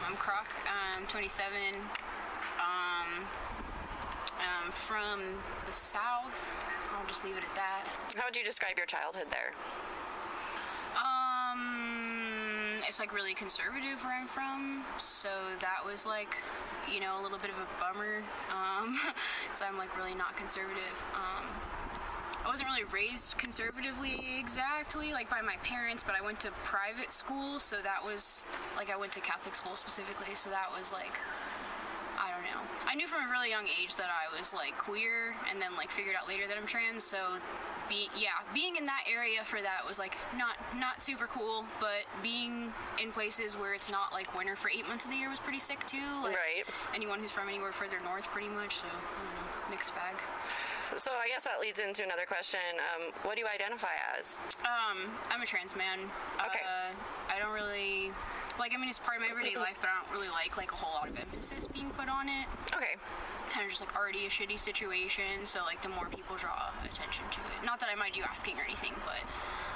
I'm Croc. I'm 27. From the South. I'll just leave it at that. How would you describe your childhood there? It's like really conservative where I'm from, so that was like, you know, a little bit of a bummer. So I'm like really not conservative. I wasn't really raised conservatively exactly, like by my parents, but I went to private school, so that was like I went to Catholic school specifically, so that was like, I don't know. I knew from a really young age that I was like queer, and then like figured out later that I'm trans, so being in that area for that was like not super cool, but being in places where it's not like winter for 8 months of the year was pretty sick too. Like, right. Anyone who's from anywhere further north pretty much, so I don't know, mixed bag. So I guess that leads into another question. What do you identify as? I'm a trans man. Okay. I don't really, like, I mean, it's part of my everyday life, but I don't really like a whole lot of emphasis being put on it. Okay. Kind of just like already a shitty situation, so like the more people draw attention to it. Not that I mind you asking or anything, but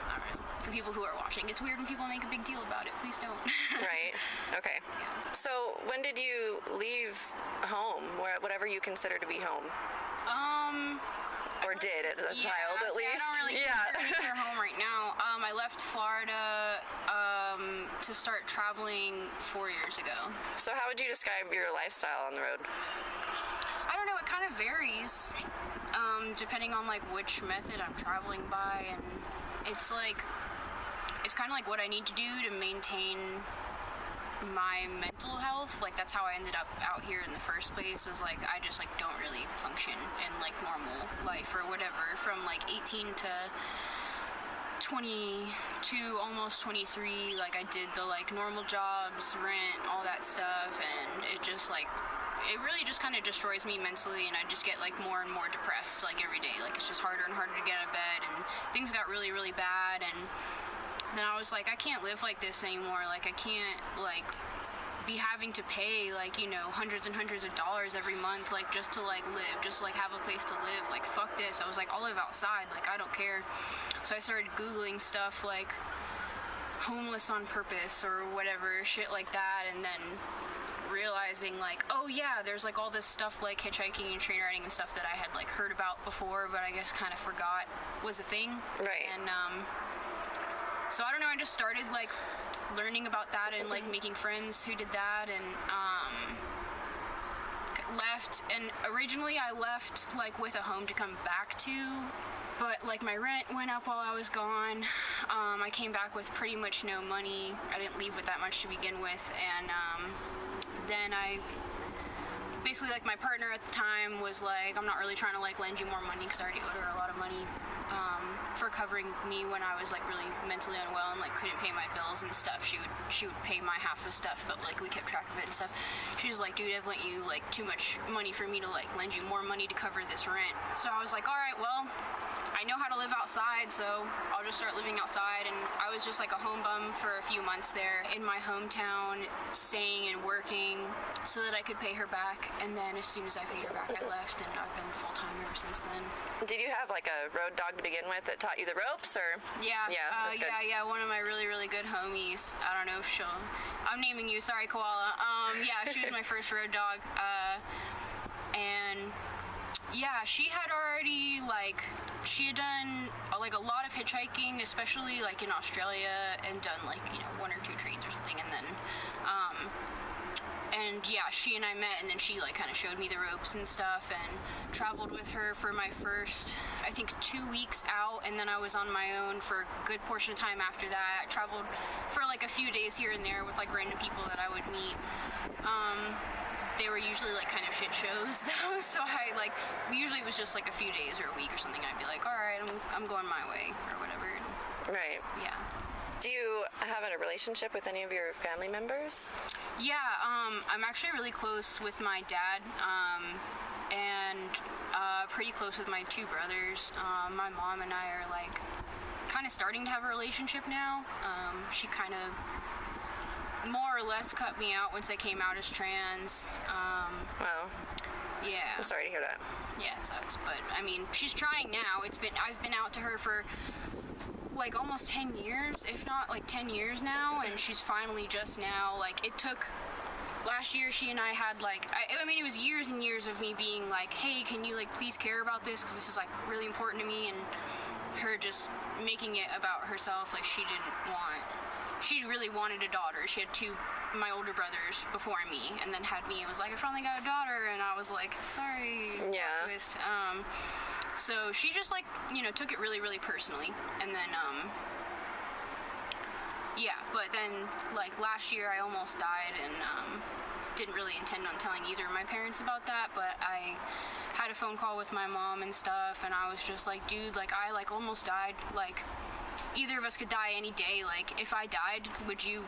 I don't know. For people who are watching, it's weird when people make a big deal about it. Please don't. Right. Okay. Yeah. So when did you leave home, whatever you consider to be home? Or did as a child at least? I don't really consider anywhere home right now. I left Florida to start traveling 4 years ago. So how would you describe your lifestyle on the road? I don't know, it kind of varies depending on like which method I'm traveling by, and it's kind of like what I need to do to maintain my mental health. Like that's how I ended up out here in the first place, was like I just like don't really function in like normal life or whatever. From like 18 to 22, almost 23, like I did the like normal jobs, rent, all that stuff, and it just like it really just kind of destroys me mentally, and I just get like more and more depressed like every day. Like it's just harder and harder to get out of bed, and things got really, really bad. And then I was like, I can't live like this anymore. Like I can't like be having to pay like, you know, hundreds and hundreds of dollars every month like just to like live, just to like have a place to live. Like fuck this. I was like, I'll live outside, like I don't care. So I started Googling stuff like homeless on purpose or whatever, shit like that, and then realizing like, oh yeah, there's like all this stuff like hitchhiking and train riding and stuff that I had like heard about before, but I guess kind of forgot was a thing. Right. And so I don't know, I just started like learning about that and like making friends who did that, and left. And originally I left like with a home to come back to, but like my rent went up while I was gone. I came back with pretty much no money. I didn't leave with that much to begin with, and then I basically, like, my partner at the time was like, I'm not really trying to like lend you more money because I already owed her a lot of money for covering me when I was like really mentally unwell and like couldn't pay my bills and stuff. She would pay my half of stuff, but like we kept track of it and stuff. She was like, dude, I've lent you like too much money for me to like lend you more money to cover this rent. So I was like, all right, well, I know how to live outside, so I'll just start living outside. And I was just like a home bum for a few months there in my hometown, staying and working so that I could pay her back. And then as soon as I paid her back, I left, and I've been full-time ever since then. Did you have like a road dog to begin with that taught you the ropes, or? Yeah, that's good. yeah, one of my really, really good homies. I don't know if I'm naming you, sorry, Koala. Yeah, she was my first road dog. And yeah, she had already she had done like a lot of hitchhiking, especially like in Australia, and done like, you know, 1 or 2 trains or something. And then and yeah, she and I met, and then she like kind of showed me the ropes and stuff, and traveled with her for my first, I think, 2 weeks out, and then I was on my own for a good portion of time after that. I traveled for like a few days here and there with like random people that I would meet. They were usually like kind of shit shows though, so usually it was just like a few days or a week or something. I'd be like, all right, I'm going my way or whatever. And, right. yeah. Do you have a relationship with any of your family members? Yeah, I'm actually really close with my dad, and pretty close with my 2 brothers. My mom and I are like kind of starting to have a relationship now. She kind of more or less cut me out once I came out as trans. Wow. Yeah. I'm sorry to hear that. Yeah, it sucks, but I mean, she's trying now. I've been out to her for like almost 10 years, if not like 10 years now, and she's finally just now, like, it took last year she and I had like, I mean, it was years and years of me being like, hey, can you like please care about this, because this is like really important to me, and her just making it about herself. Like she really wanted a daughter. She had my older brothers before me, and then had me. It was like, I finally got a daughter, and I was like, sorry. Yeah. Twist. So she just like, took it really, really personally, and then yeah, but then like last year I almost died, and didn't really intend on telling either of my parents about that, but I had a phone call with my mom and stuff, and I was just like, dude, like I like almost died, like either of us could die any day, like if I died, would you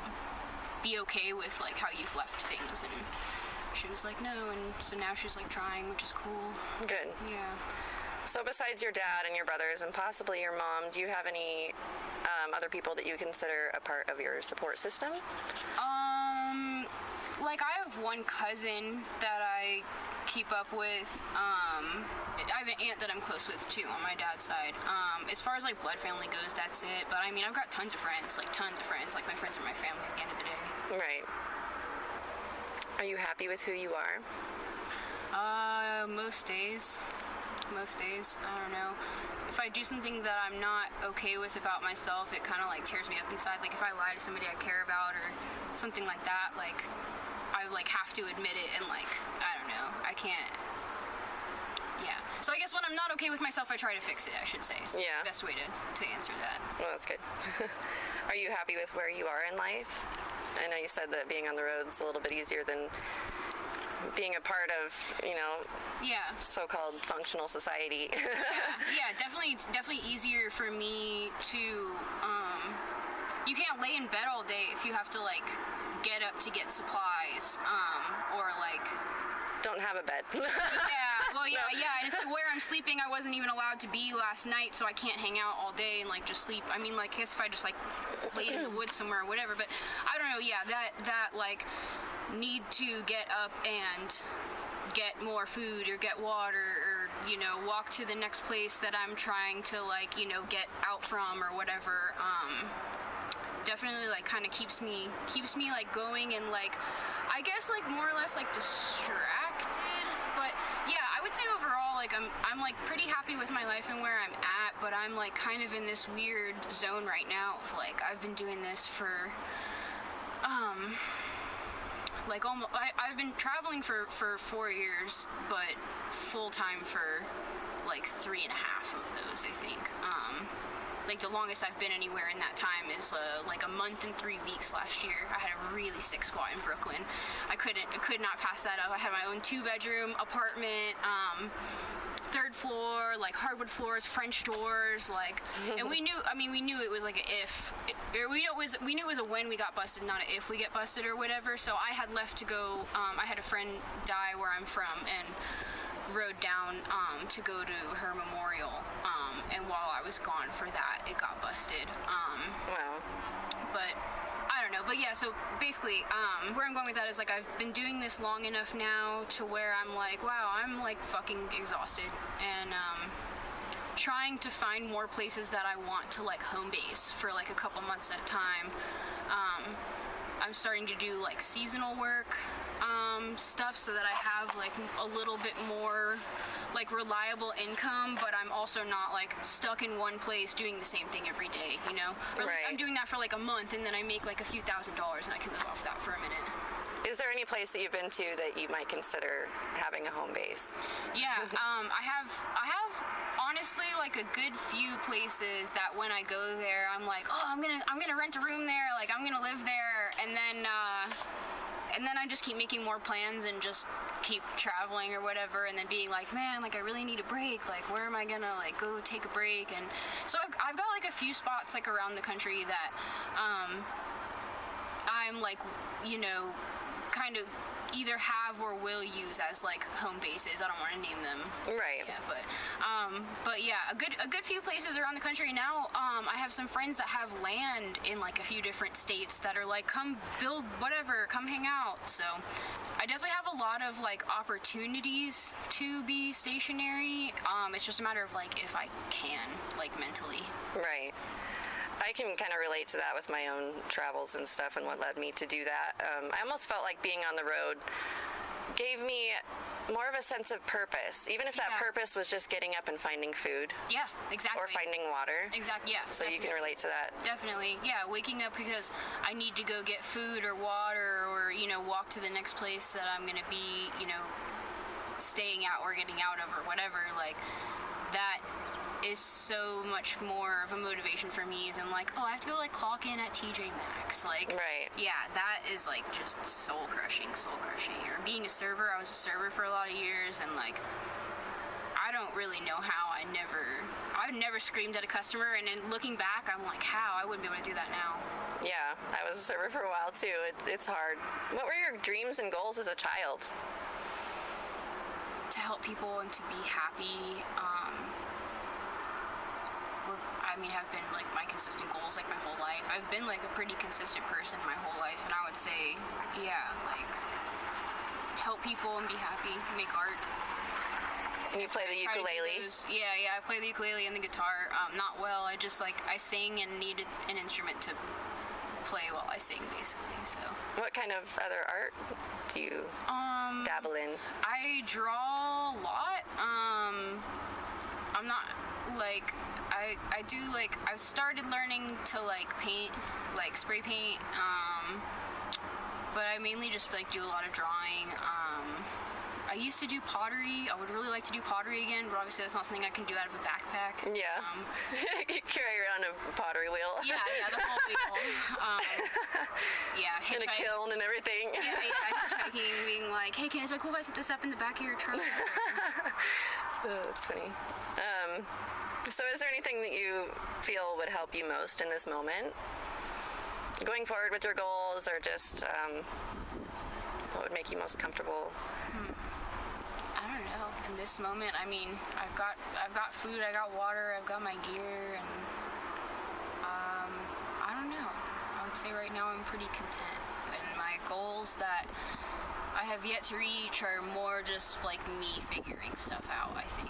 be okay with like how you've left things? And she was like, no, and so now she's like trying, which is cool. Good. Yeah. So besides your dad and your brothers and possibly your mom, do you have any other people that you consider a part of your support system? Like I have one cousin that I keep up with. I have an aunt that I'm close with too on my dad's side. As far as like blood family goes, that's it. But I mean, I've got tons of friends. Like my friends are my family at the end of the day. Right. Are you happy with who you are? Most days. I don't know. If I do something that I'm not okay with about myself, it kind of like tears me up inside. Like if I lie to somebody I care about or something like that, like I like have to admit it, and like I don't know, I can't. Yeah. So I guess when I'm not okay with myself, I try to fix it, I should say. So Yeah. The best way to answer that. Well, that's good. Are you happy with where you are in life? I know you said that being on the road's a little bit easier than being a part of, Yeah. so-called functional society. Yeah, it's definitely easier for me to, you can't lay in bed all day if you have to, like, get up to get supplies, or, like... Don't have a bed. Yeah, and it's like where I'm sleeping, I wasn't even allowed to be last night, so I can't hang out all day and, like, just sleep. I mean, like, I guess if I just, like, laid in the woods somewhere or whatever, but I don't know, yeah, that, like, need to get up and get more food or get water or, walk to the next place that I'm trying to, like, get out from or whatever, definitely, like, kind of keeps me, like, going and, like, I guess, like, more or less, like, distracted, but, yeah, I would say overall, like, I'm like, pretty happy with my life and where I'm at, but I'm, like, kind of in this weird zone right now of, like, I've been doing this for, like, almost, I've been traveling for 4 years, but full-time for, like, 3.5 of those, I think. Like, the longest I've been anywhere in that time is, like, a month and 3 weeks last year. I had a really sick squat in Brooklyn. I could not pass that up. I had my own 2-bedroom apartment, 3rd floor, like, hardwood floors, French doors, like, and we knew it was, like, we knew it was a when we got busted, not a if we get busted or whatever, so I had left to go, I had a friend die where I'm from, and rode down to go to her memorial, and while I was gone for that, it got busted. Wow. But I don't know. But yeah, so basically, where I'm going with that is, like, I've been doing this long enough now to where I'm like, wow, I'm, like, fucking exhausted, and trying to find more places that I want to, like, home base for, like, a couple months at a time. I'm starting to do, like, seasonal work stuff so that I have, like, a little bit more, like, reliable income, but I'm also not, like, stuck in one place doing the same thing every day, Or at least I'm doing that for, like, a month, and then I make, like, a few $1,000s, and I can live off that for a minute. Is there any place that you've been to that you might consider having a home base? Yeah, I have honestly, like, a good few places that when I go there, I'm like, oh, I'm gonna rent a room there, like, I'm gonna live there, and then I just keep making more plans and just keep traveling or whatever, and then being like, man, like, I really need a break, like, where am I gonna, like, go take a break? And so I've got, like, a few spots, like, around the country that I'm, like, kind of either have or will use as, like, home bases. I don't want to name them. Right. Yeah, but yeah, a good few places around the country now. I have some friends that have land in, like, a few different states that are like, come build whatever, come hang out. So I definitely have a lot of, like, opportunities to be stationary. It's just a matter of, like, if I can, like, mentally. Right. I can kind of relate to that with my own travels and stuff and what led me to do that. I almost felt like being on the road gave me more of a sense of purpose, even if that purpose was just getting up and finding food. Yeah, exactly. Or finding water. Exactly, yeah. So definitely. You can relate to that. Definitely, yeah. Waking up because I need to go get food or water or, walk to the next place that I'm going to be, staying out or getting out of or whatever. Like, that is so much more of a motivation for me than like, oh, I have to go like clock in at TJ Maxx. Like, right. Yeah, that is like just soul crushing. Or being a server, I was a server for a lot of years, and like, I don't really know how I never screamed at a customer, and then looking back, I'm like, how? I wouldn't be able to do that now. Yeah, I was a server for a while too. It's hard. What were your dreams and goals as a child? To help people and to be happy. Have been like my consistent goals like my whole life. I've been like a pretty consistent person my whole life, and I would say, yeah, like help people and be happy, make art. And you play the ukulele? Yeah, I play the ukulele and the guitar. Not well. I sing and need an instrument to play while I sing, basically. So. What kind of other art do you dabble in? I draw a lot. I'm not like. I do like, I've started learning to like paint, like spray paint, but I mainly just like do a lot of drawing. I used to do pottery. I would really like to do pottery again, but obviously that's not something I can do out of a backpack. Yeah. You carry around a pottery wheel. Yeah, the whole wheel. In a kiln and everything. Yeah, hitchhiking, being like, hey, is it cool if I set this up in the back of your truck? Oh, that's funny. So is there anything that you feel would help you most in this moment? Going forward with your goals, or just what would make you most comfortable? I don't know. In this moment, I've got food, I got water, I've got my gear, and I don't know. I would say right now I'm pretty content. And my goals that I have yet to reach are more just like me figuring stuff out, I think,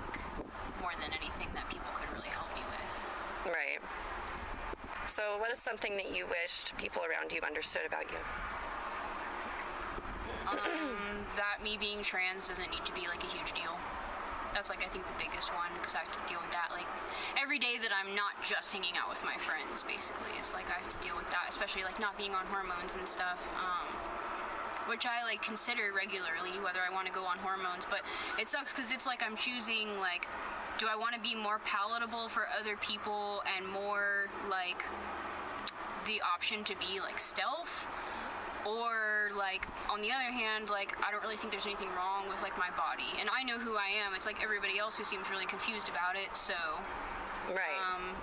more than anything that people could really help me with. Right. So what is something that you wished people around you understood about you? That me being trans doesn't need to be like a huge deal. That's like I think the biggest one, because I have to deal with that like every day that I'm not just hanging out with my friends, basically. It's like I have to deal with that, especially like not being on hormones and stuff. Which I like consider regularly whether I want to go on hormones, but it sucks because it's like I'm choosing like, do I want to be more palatable for other people and more like the option to be like stealth, or like on the other hand, like I don't really think there's anything wrong with like my body, and I know who I am. It's like everybody else who seems really confused about it. So right.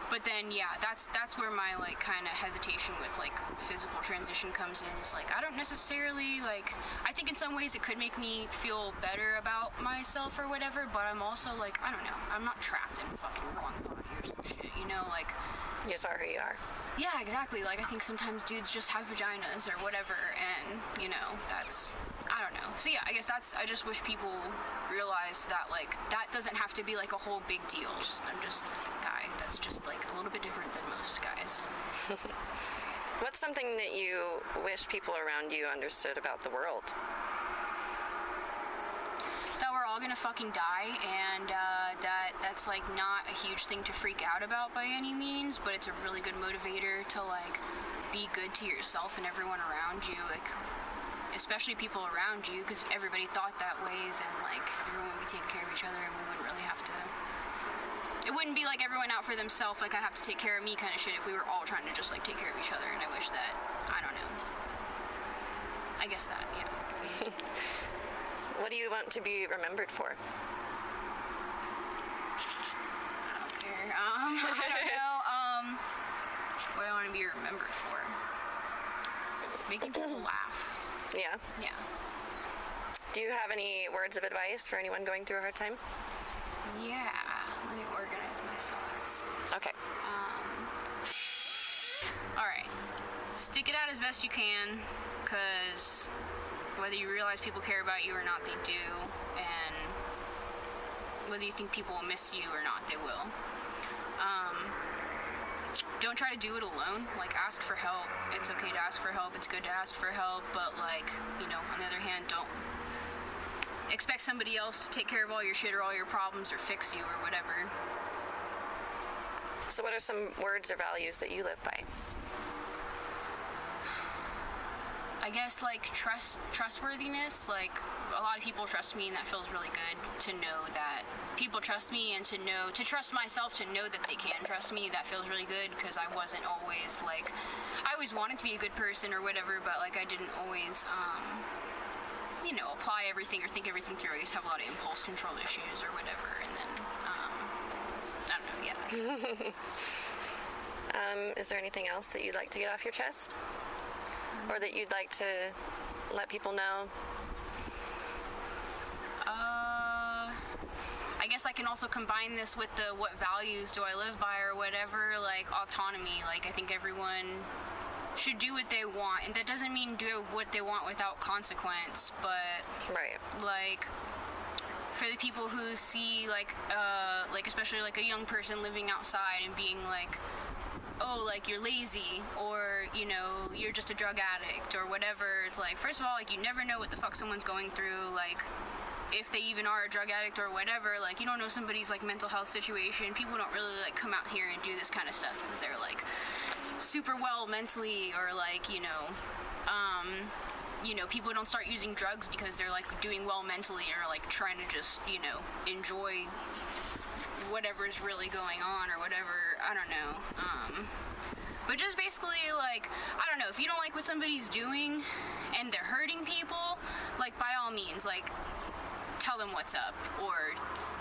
But then, yeah, that's where my, like, kind of hesitation with, like, physical transition comes in. Is, like, I don't necessarily, like, I think in some ways it could make me feel better about myself or whatever, but I'm also, like, I don't know, I'm not trapped in a fucking wrong body or some shit, like... You just are who you are. Yeah, exactly. Like, I think sometimes dudes just have vaginas or whatever, and, that's... I don't know. So, yeah, I guess I just wish people realized that, like, that doesn't have to be, like, a whole big deal. I'm just a guy that's just, like, a little bit different than most guys. What's something that you wish people around you understood about the world? That we're all gonna fucking die, and that's like not a huge thing to freak out about by any means, but it's a really good motivator to like be good to yourself and everyone around you, like especially people around you, because if everybody thought that way, then like everyone would be taking care of each other, and we wouldn't really have to. It wouldn't be like everyone out for themselves, like I have to take care of me kind of shit, if we were all trying to just like take care of each other. And I wish that, I don't know. I guess that, yeah. What do you want to be remembered for? I don't care. I don't know. What do I want to be remembered for? Making people laugh. Yeah? Yeah. Do you have any words of advice for anyone going through a hard time? Yeah. Let me organize my thoughts. Okay. Alright. Stick it out as best you can, because whether you realize people care about you or not, they do, and whether you think people will miss you or not, they will. don't try to do it alone. Like, ask for help. It's okay to ask for help. It's good to ask for help. But, like, you know, on the other hand, don't expect somebody else to take care of all your shit or all your problems or fix you or whatever. So what are some words or values that you live by? I guess, like, trustworthiness. Like, a lot of people trust me, and that feels really good to know that people trust me, and to trust myself, to know that they can trust me. That feels really good, because I wasn't always, like, I always wanted to be a good person or whatever, but, like, I didn't always, you know, apply everything or think everything through. I used to have a lot of impulse control issues or whatever, and then, I don't know, yeah. Is there anything else that you'd like to get off your chest? Or that you'd like to let people know? I guess I can also combine this with the what values do I live by or whatever, like autonomy. Like, I think everyone should do what they want, and that doesn't mean do what they want without consequence, but Right. like, for the people who see like especially like a young person living outside and being like, oh, like, you're lazy, or, you know, you're just a drug addict or whatever. It's like, first of all, like, you never know what the fuck someone's going through, like, if they even are a drug addict or whatever. Like, you don't know somebody's, like, mental health situation. People don't really, like, come out here and do this kind of stuff because they're, like, super well mentally, or, like, you know, people don't start using drugs because they're, like, doing well mentally, or, like, trying to just, you know, enjoy whatever's really going on or whatever. I don't know. But just basically, like, I don't know, if you don't like what somebody's doing and they're hurting people, like, by all means, like, tell them what's up, or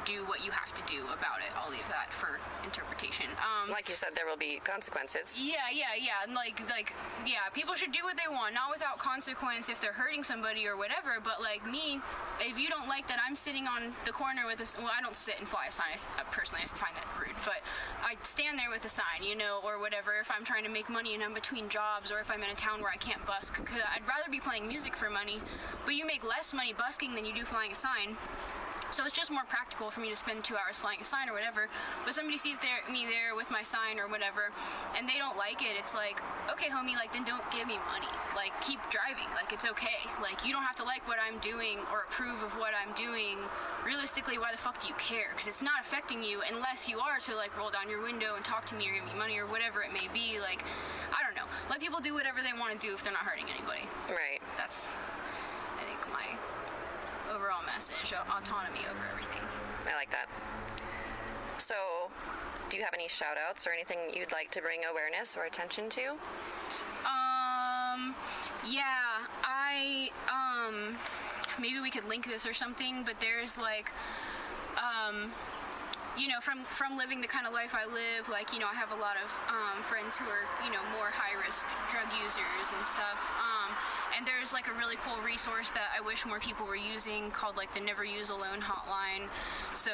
do what you have to do about it. I'll leave that for interpretation. Like you said, there will be consequences. Yeah. And like, yeah, people should do what they want, not without consequence if they're hurting somebody or whatever. But, like, me, if you don't like that I'm sitting on the corner with a, well, I don't sit and fly a sign. I personally have to find that rude. But I stand there with a sign, you know, or whatever, if I'm trying to make money and I'm between jobs, or if I'm in a town where I can't busk. Because I'd rather be playing music for money, but you make less money busking than you do flying a sign. So it's just more practical for me to spend 2 hours flying a sign or whatever. But somebody sees me there with my sign or whatever, and they don't like it. It's like, okay, homie, like, then don't give me money. Like, keep driving. Like, it's okay. Like, you don't have to like what I'm doing or approve of what I'm doing. Realistically, why the fuck do you care? Because it's not affecting you unless you are to, like, roll down your window and talk to me or give me money or whatever it may be. Like, I don't know. Let people do whatever they want to do if they're not hurting anybody. Right. That's, I think, my overall message. Autonomy over everything. I like that. So, do you have any shout outs or anything you'd like to bring awareness or attention to? Yeah, maybe we could link this or something, but there's, like, you know, from living the kind of life I live, like, you know, I have a lot of friends who are, you know, more high-risk drug users and stuff, and there's, like, a really cool resource that I wish more people were using called, like, the Never Use Alone hotline. So,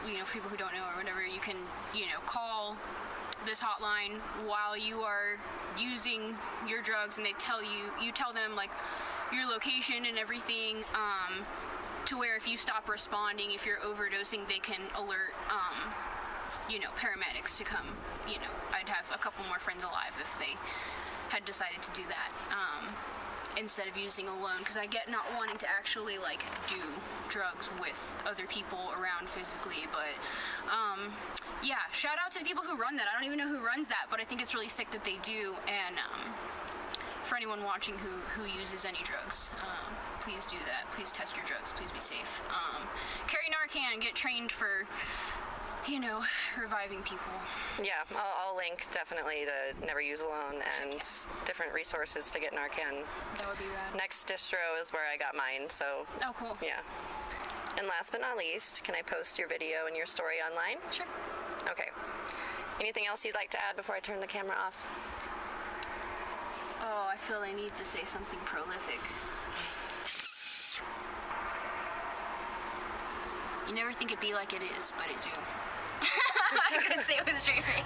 you know, for people who don't know or whatever, you can, you know, call this hotline while you are using your drugs, and they tell you tell them, like, your location and everything, to where if you stop responding, if you're overdosing, they can alert, you know, paramedics to come. You know, I'd have a couple more friends alive if they had decided to do that, instead of using alone, because I get not wanting to actually, like, do drugs with other people around physically. But yeah, shout out to the people who run that. I don't even know who runs that, but I think it's really sick that they do. And for anyone watching who uses any drugs, please do that. Please test your drugs. Please be safe. Carry Narcan. Get trained for, you know, reviving people. Yeah, I'll link definitely the Never Use Alone and different resources to get Narcan. That would be rad. Next distro is where I got mine, so Oh, cool. yeah. And last but not least, can I post your video and your story online? Sure. Okay. Anything else you'd like to add before I turn the camera off? Oh, I feel I need to say something prolific. You never think it'd be like it is, but it do. I couldn't say it with a straight face.